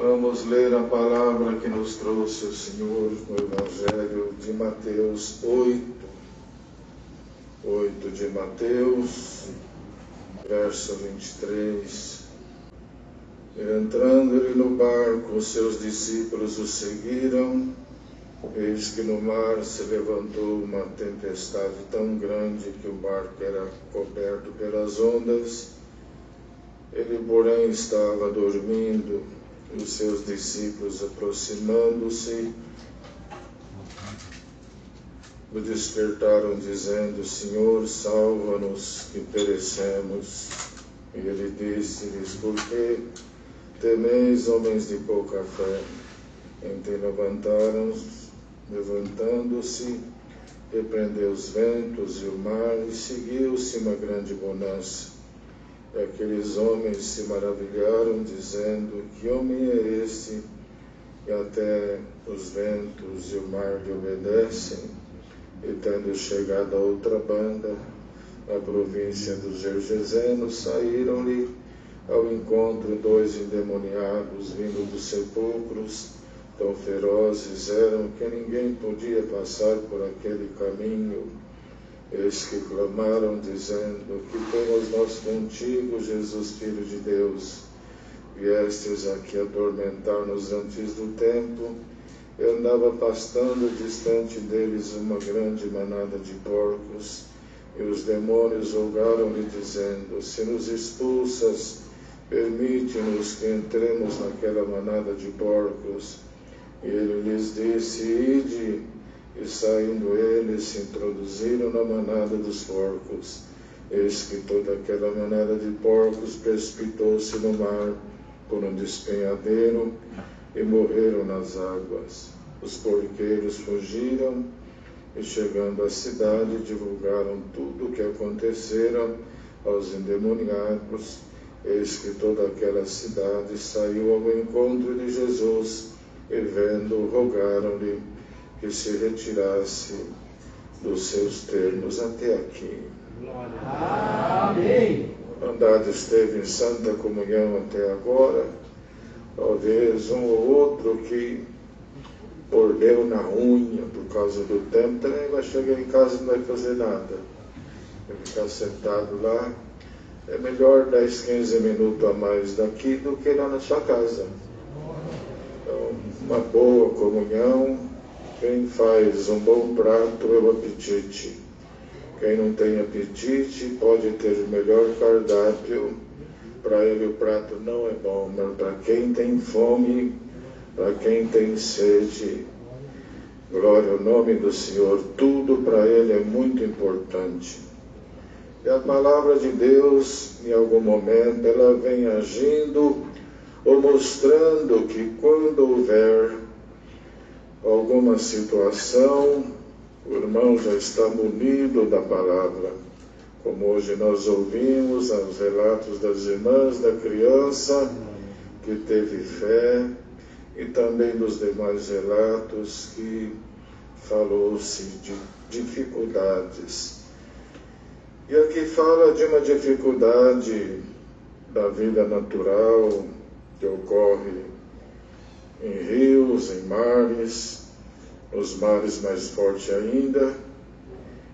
Vamos ler a palavra que nos trouxe o Senhor no Evangelho de Mateus 8 de Mateus, verso 23. Entrando ele no barco, os seus discípulos o seguiram. Eis que no mar se levantou uma tempestade tão grande que o barco era coberto pelas ondas. Ele, porém, estava dormindo. Os seus discípulos, aproximando-se, o despertaram, dizendo: Senhor, salva-nos, que perecemos. E ele disse-lhes: Por que temeis, homens de pouca fé? Então levantando-se, repreendeu os ventos e o mar, e seguiu-se uma grande bonança. E aqueles homens se maravilharam, dizendo: Que homem é este? E até os ventos e o mar lhe obedecem. E tendo chegado à outra banda, na província dos Gergesenos, saíram-lhe ao encontro 2 endemoniados, vindo dos sepulcros. Tão ferozes eram que ninguém podia passar por aquele caminho. Eis que clamaram, dizendo: Que temos nós contigo, Jesus, Filho de Deus? Viestes aqui atormentar-nos antes do tempo. E andava pastando distante deles uma grande manada de porcos. E os demônios rogaram-lhe, dizendo: Se nos expulsas, permite-nos que entremos naquela manada de porcos. E ele lhes disse: Ide. E saindo eles, se introduziram na manada dos porcos. Eis que toda aquela manada de porcos precipitou-se no mar por um despenhadeiro e morreram nas águas. Os porqueiros fugiram e, chegando à cidade, divulgaram tudo o que acontecera aos endemoniados. Eis que toda aquela cidade saiu ao encontro de Jesus e, vendo, rogaram-lhe que se retirasse dos seus termos. Até aqui. Amém. Andade esteve em santa comunhão até agora. Talvez um ou outro que mordeu na unha por causa do tempo também vai chegar em casa e não vai fazer nada. Vai ficar sentado lá. É melhor 10, 15 minutos a mais daqui do que lá na sua casa. Então, uma boa comunhão. Quem faz um bom prato é o apetite. Quem não tem apetite pode ter o melhor cardápio. Para ele o prato não é bom, mas para quem tem fome, para quem tem sede, glória ao nome do Senhor, tudo para ele é muito importante. E a palavra de Deus, em algum momento, ela vem agindo ou mostrando que quando houver alguma situação, o irmão já está munido da palavra. Como hoje nós ouvimos os relatos das irmãs, da criança que teve fé, e também dos demais relatos que falou-se de dificuldades. E aqui fala de uma dificuldade da vida natural que ocorre em rios, em mares, nos mares mais forte ainda.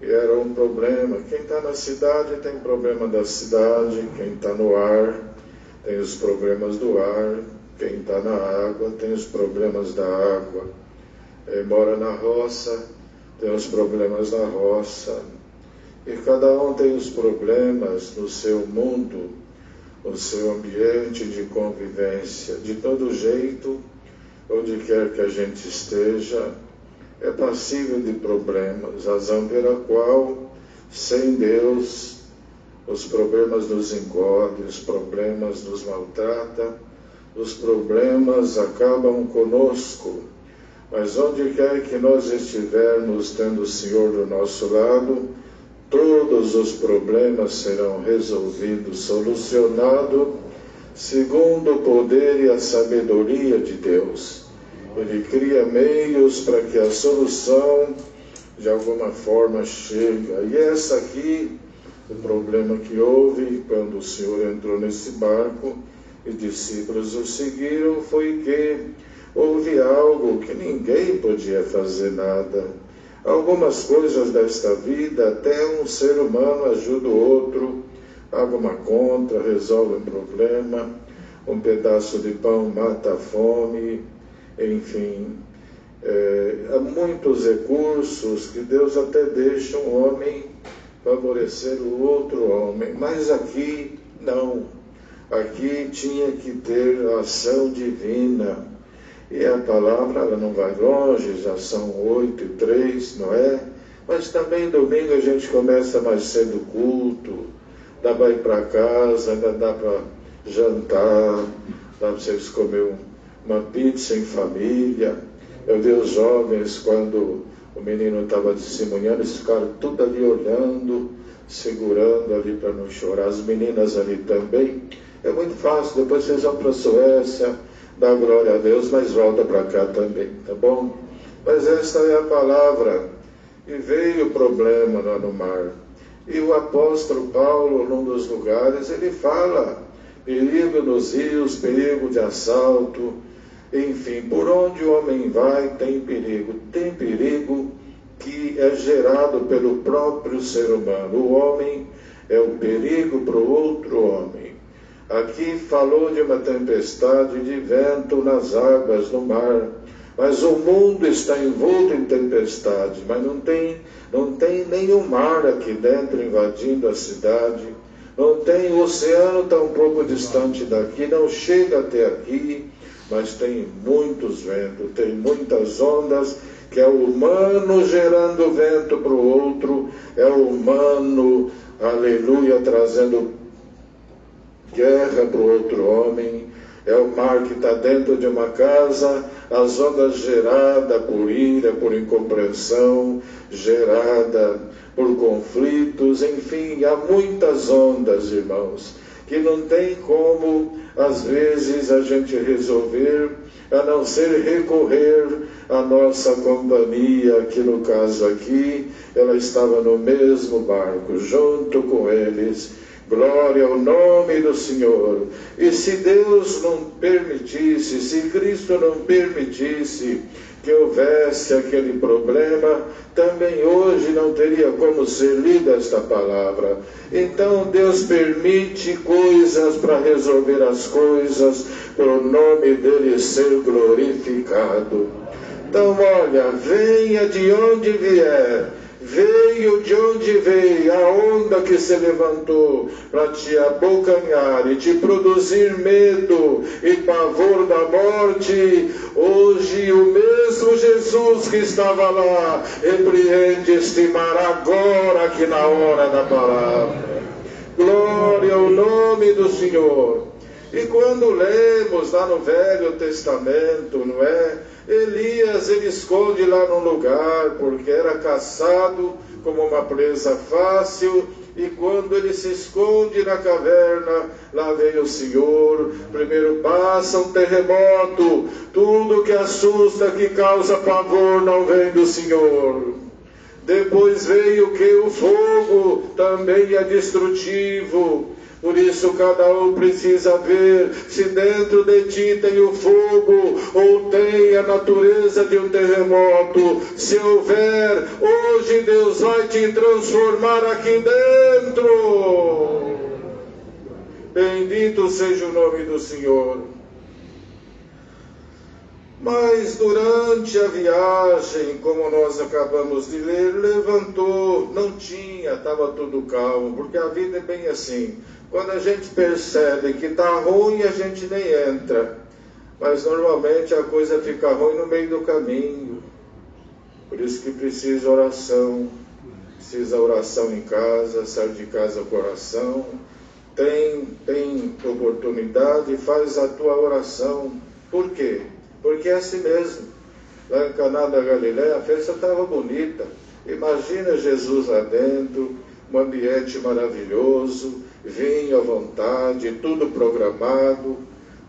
E era um problema. Quem está na cidade tem problema da cidade, quem está no ar tem os problemas do ar, quem está na água tem os problemas da água. Quem mora na roça tem os problemas da roça. E cada um tem os problemas no seu mundo, no seu ambiente de convivência. De todo jeito, onde quer que a gente esteja, é passível de problemas, razão pela qual, sem Deus, os problemas nos encolhem, os problemas nos maltratam, os problemas acabam conosco. Mas onde quer que nós estivermos, tendo o Senhor do nosso lado, todos os problemas serão resolvidos, solucionados, segundo o poder e a sabedoria de Deus. Ele cria meios para que a solução de alguma forma chegue. E essa aqui, o problema que houve quando o Senhor entrou nesse barco, e discípulos o seguiram foi que houve algo que ninguém podia fazer nada. Algumas coisas desta vida, até um ser humano ajuda o outro, paga uma conta, resolve um problema, um pedaço de pão mata a fome, enfim. Há muitos recursos que Deus até deixa um homem favorecer o outro homem, mas aqui não. Aqui tinha que ter a ação divina. E a palavra, ela não vai longe, já são 8h03, não é? Mas também domingo a gente começa mais cedo o culto, dá para ir para casa, ainda dá para jantar, dá para vocês comer uma pizza em família. Eu vi os jovens, quando o menino estava testemunhando, eles ficaram tudo ali olhando, segurando ali para não chorar. As meninas ali também. É muito fácil, depois vocês vão para a Suécia, dá glória a Deus, mas volta para cá também, tá bom? Mas esta é a palavra. E veio o problema lá no mar. E o apóstolo Paulo, num dos lugares, ele fala perigo nos rios, perigo de assalto, enfim, por onde o homem vai tem perigo. Tem perigo que é gerado pelo próprio ser humano. O homem é o perigo para o outro homem. Aqui falou de uma tempestade de vento nas águas, no mar. Mas o mundo está envolto em tempestade, mas não tem nenhum mar aqui dentro invadindo a cidade. Não tem, o oceano está um pouco distante daqui, não chega até aqui, mas tem muitos ventos, tem muitas ondas, que é o humano gerando vento para o outro, é o humano, aleluia, trazendo guerra para o outro homem, é o mar que está dentro de uma casa, as ondas geradas por ira, por incompreensão, gerada por conflitos, enfim, há muitas ondas, irmãos, que não tem como, às vezes, a gente resolver, a não ser recorrer à nossa companhia, que no caso aqui, ela estava no mesmo barco, junto com eles. Glória ao nome do Senhor. E se Deus não permitisse, se Cristo não permitisse que houvesse aquele problema, também hoje não teria como ser lida esta palavra. Então Deus permite coisas para resolver as coisas, para o nome dele ser glorificado. Então olha, venha de onde vier, veio de onde veio, a onda que se levantou para te abocanhar e te produzir medo e pavor da morte, hoje o mesmo Jesus que estava lá, repreende este mar agora aqui na hora da palavra. Glória ao nome do Senhor. E quando lemos lá no Velho Testamento, não é? Elias, ele esconde lá num lugar, porque era caçado como uma presa fácil, e quando ele se esconde na caverna, lá vem o Senhor. Primeiro passa um terremoto, tudo que assusta, que causa pavor, não vem do Senhor. Depois veio o que? O fogo, também é destrutivo. Por isso cada um precisa ver se dentro de ti tem o fogo ou tem a natureza de um terremoto. Se houver, hoje Deus vai te transformar aqui dentro. Bendito seja o nome do Senhor. Mas durante a viagem, como nós acabamos de ler, levantou, não tinha, estava tudo calmo, porque a vida é bem assim. Quando a gente percebe que está ruim, a gente nem entra. Mas normalmente a coisa fica ruim no meio do caminho. Por isso que precisa oração. Precisa oração em casa, sair de casa com oração. Tem oportunidade, faz a tua oração. Por quê? Porque é assim mesmo. Lá em Caná da Galileia, a festa estava bonita. Imagina Jesus lá dentro, um ambiente maravilhoso, vinho à vontade, tudo programado,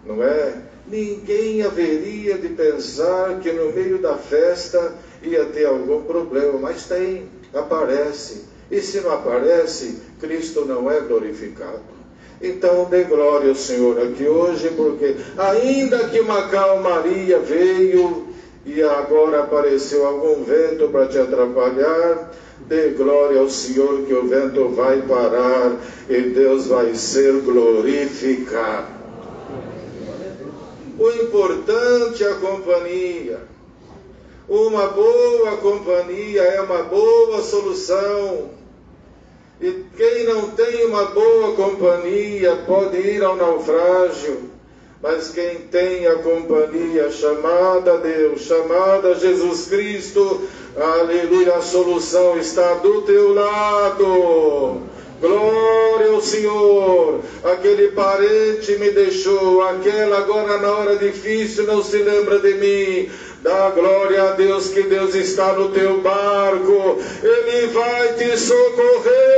não é? Ninguém haveria de pensar que no meio da festa ia ter algum problema, mas aparece. E se não aparece, Cristo não é glorificado. Então dê glória ao Senhor aqui hoje, porque ainda que uma calmaria veio e agora apareceu algum vento para te atrapalhar, dê glória ao Senhor que o vento vai parar e Deus vai ser glorificado. O importante é a companhia. Uma boa companhia é uma boa solução. E quem não tem uma boa companhia pode ir ao naufrágio. Mas quem tem a companhia chamada a Deus, chamada a Jesus Cristo, aleluia, a solução está do teu lado. Glória ao Senhor. Aquele parente me deixou, aquela agora na hora difícil não se lembra de mim. Dá glória a Deus que Deus está no teu barco. Ele vai te socorrer.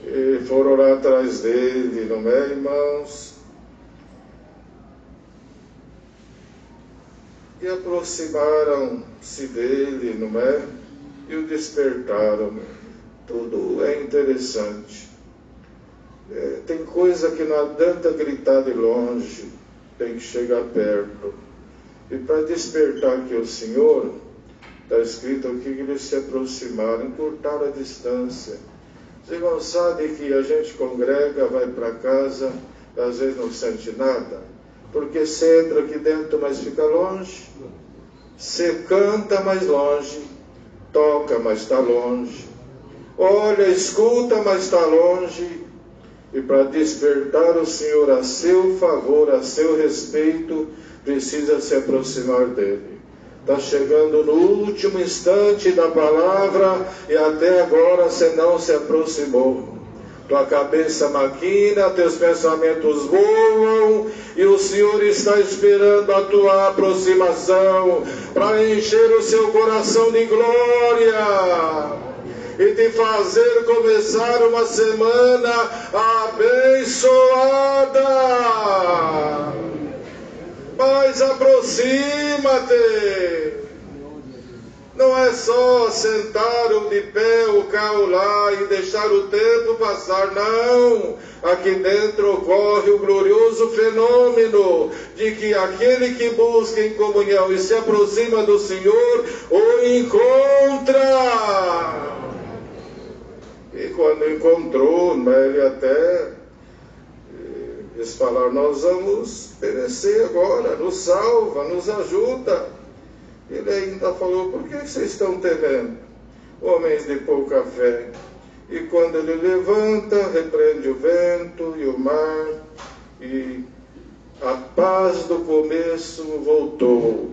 E foram lá atrás dele, não é, irmãos? E aproximaram-se dele, não é? E o despertaram. Tudo é interessante. Tem coisa que não adianta gritar de longe, tem que chegar perto. E para despertar aqui o Senhor, está escrito aqui que eles se aproximaram, encurtaram a distância. Você não sabe que a gente congrega, vai para casa, às vezes não sente nada, porque você entra aqui dentro, mas fica longe. Você canta mais longe, toca, mas está longe. Olha, escuta, mas está longe. E para despertar o Senhor a seu favor, a seu respeito, precisa se aproximar dele. Está chegando no último instante da palavra e até agora você não se aproximou. Tua cabeça maquina, teus pensamentos voam e o Senhor está esperando a tua aproximação para encher o seu coração de glória e te fazer começar uma semana abençoada. Mas aproxima-te. Não é só sentar de pé o carro lá e deixar o tempo passar, não. Aqui dentro ocorre o glorioso fenômeno de que aquele que busca em comunhão e se aproxima do Senhor, o encontra. E quando encontrou, ele até, eles falaram, nós vamos perecer agora, nos salva, nos ajuda. Ele ainda falou, por que vocês estão temendo? Homens de pouca fé. E quando ele levanta, repreende o vento e o mar, e a paz do começo voltou.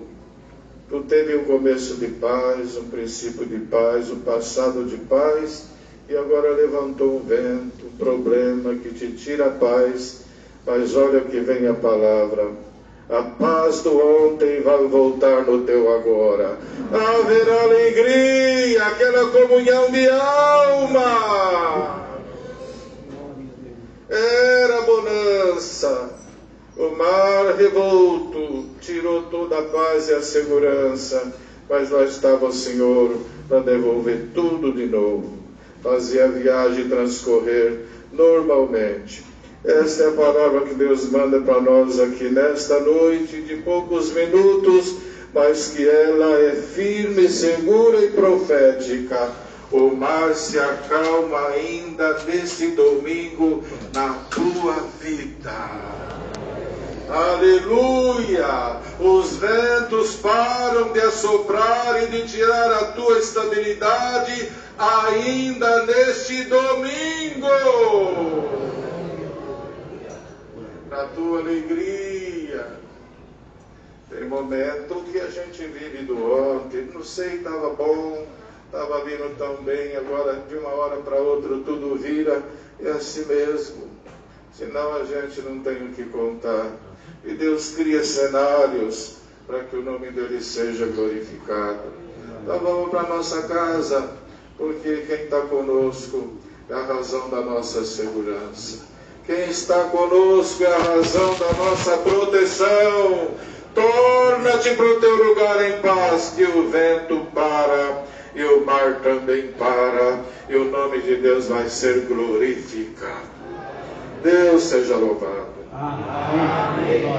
Tu teve um começo de paz, um princípio de paz, um passado de paz, e agora levantou um vento, um problema que te tira a paz, mas olha que vem a palavra. A paz do ontem vai voltar no teu agora. Haverá alegria, aquela comunhão de alma. Era bonança. O mar revolto tirou toda a paz e a segurança, mas lá estava o Senhor para devolver tudo de novo. Fazer a viagem transcorrer normalmente. Esta é a palavra que Deus manda para nós aqui nesta noite, de poucos minutos, mas que ela é firme, segura e profética. O mar se acalma ainda neste domingo na tua vida. Aleluia! Os ventos param de assoprar e de tirar a tua estabilidade ainda neste domingo. Na tua alegria. Tem momento que a gente vive do ontem, não sei, estava bom, estava vindo tão bem, agora de uma hora para outra tudo vira, é assim mesmo, senão a gente não tem o que contar. E Deus cria cenários para que o nome dele seja glorificado. Então vamos para a nossa casa, porque quem está conosco é a razão da nossa segurança. Quem está conosco é a razão da nossa proteção. Torna-te para o teu lugar em paz, que o vento para e o mar também para, e o nome de Deus vai ser glorificado. Deus seja louvado. Amém.